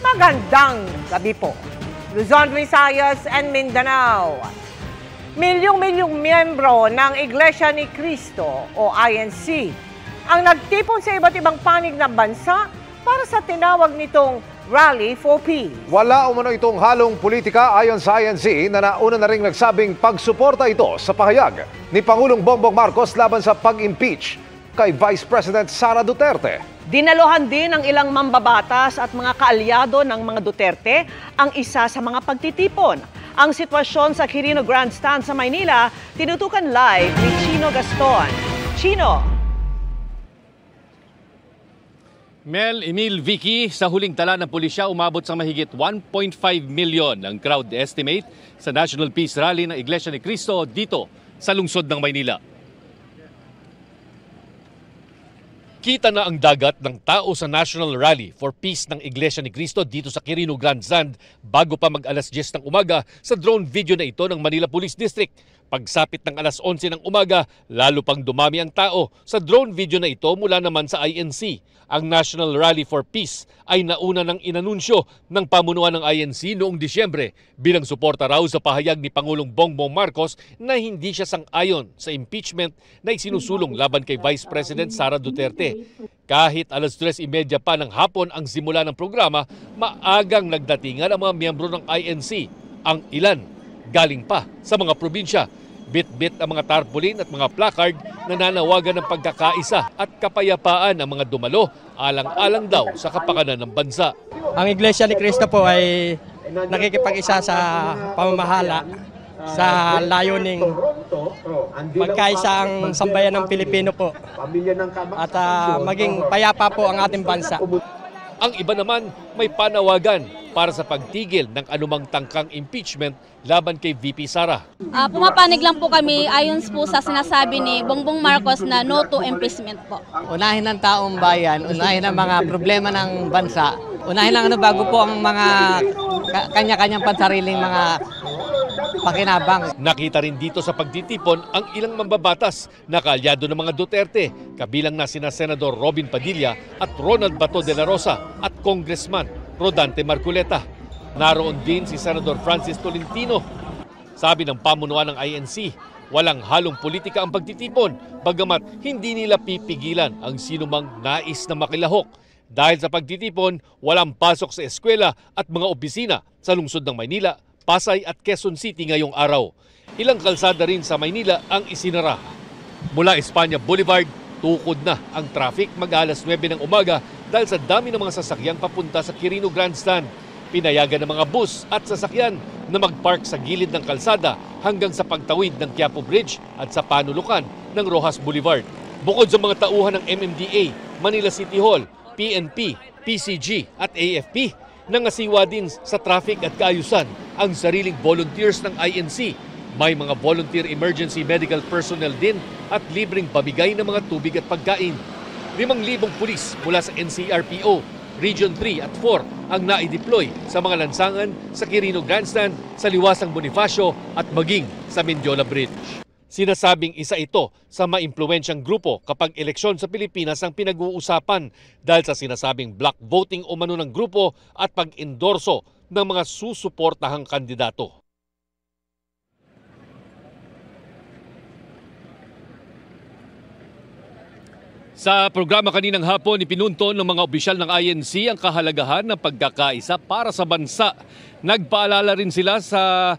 Magandang gabi po. Luzon, Visayas, and Mindanao. Milyong-milyong miyembro ng Iglesia ni Cristo o INC ang nagtipon sa iba't ibang panig ng bansa para sa tinawag nitong Rally for Peace. Wala umano itong halong politika ayon sa INC na nauna na ring nagsabing pagsuporta ito sa pahayag ni Pangulong Bongbong Marcos laban sa pag-impeach kay Vice President Sara Duterte. Dinaluhan din ng ilang mambabatas at mga kaalyado ng mga Duterte ang isa sa mga pagtitipon. Ang sitwasyon sa Quirino Grandstand sa Maynila, tinutukan live ni Chino Gaston. Chino! Mel, Emil, Vicky, sa huling tala ng pulisya, umabot sa mahigit 1.5 million ang crowd estimate sa National Peace Rally ng Iglesia ni Cristo dito sa lungsod ng Maynila. Kita na ang dagat ng tao sa National Rally for Peace ng Iglesia ni Cristo dito sa Quirino Grandstand bago pa mag-alas 10 ng umaga sa drone video na ito ng Manila Police District. Pagsapit ng alas 11 ng umaga, lalo pang dumami ang tao sa drone video na ito mula naman sa INC. Ang National Rally for Peace ay nauna ng inanunsyo ng pamunuan ng INC noong Disyembre bilang suporta raw sa pahayag ni Pangulong Bongbong Marcos na hindi siya sang-ayon sa impeachment na isinusulong laban kay Vice President Sara Duterte. Kahit alas 3:30 pa ng hapon ang simula ng programa, maagang nagdatingan ang mga miyembro ng INC. Ang ilan galing pa sa mga probinsya. Bit-bit ang mga tarpaulin at mga placard na nanawagan ng pagkakaisa at kapayapaan ng mga dumalo alang-alang daw sa kapakanan ng bansa. Ang Iglesia ni Cristo po ay nakikipag-isa sa pamamahala sa layuning magkaisa ang sambayan ng Pilipino po at maging payapa po ang ating bansa. Ang iba naman may panawagan para sa pagtigil ng anumang tangkang impeachment laban kay VP Sara. Pumapanig lang po kami ayon po sa sinasabi ni Bongbong Marcos na no to impeachment po. Unahin ng taong bayan, unahin ang mga problema ng bansa, unahin ang bago po ang mga kanya-kanyang pansariling mga pakinabang. Nakita rin dito sa pagtitipon ang ilang mambabatas na kaalyado ng mga Duterte, kabilang na sina Senador Robin Padilla at Ronald Bato de la Rosa at Congressman Rodante Marculeta. Naroon din si Senador Francis Tolentino. Sabi ng pamunuan ng INC, walang halong politika ang pagtitipon, bagamat hindi nila pipigilan ang sinumang nais na makilahok. Dahil sa pagtitipon, walang pasok sa eskwela at mga opisina sa lungsod ng Maynila, Pasay at Quezon City ngayong araw. Ilang kalsada rin sa Maynila ang isinara. Mula Espanya Boulevard, tukod na ang traffic mag-alas 9 ng umaga dahil sa dami ng mga sasakyang papunta sa Quirino Grandstand. Pinayagan ng mga bus at sasakyan na mag-park sa gilid ng kalsada hanggang sa pagtawid ng Quiapo Bridge at sa panulukan ng Rojas Boulevard. Bukod sa mga tauhan ng MMDA, Manila City Hall, PNP, PCG at AFP, nangasiwa din sa traffic at kaayusan ang sariling volunteers ng INC. May mga volunteer emergency medical personnel din at libreng pamigay ng mga tubig at pagkain. 5,000 pulis mula sa NCRPO, Region 3 at 4 ang naideploy sa mga lansangan sa Quirino Grandstand, sa Liwasang Bonifacio at maging sa Mendiola Bridge. Sinasabing isa ito sa maimpluwensyang grupo kapag eleksyon sa Pilipinas ang pinag-uusapan dahil sa sinasabing block voting o umano ng grupo at pag-endorso ng mga susuportahang kandidato. Sa programa kaninang hapon, ipinunto ng mga opisyal ng INC ang kahalagahan ng pagkakaisa para sa bansa. Nagpaalala rin sila sa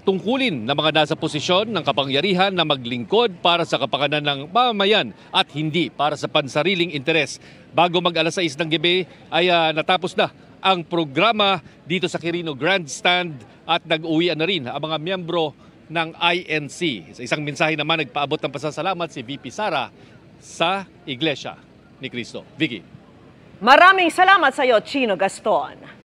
tungkulin ng mga nasa posisyon ng kapangyarihan na maglingkod para sa kapakanan ng mamamayan at hindi para sa pansariling interes. Bago mag-alas 6 ng gabi ay natapos na ang programa dito sa Quirino Grandstand at nag-uwian na rin ang mga miyembro ng INC. Sa isang mensahe naman, nagpaabot ng pasasalamat si VP Sara sa Iglesia ni Cristo. Vicky. Maraming salamat sa iyo, Chino Gaston.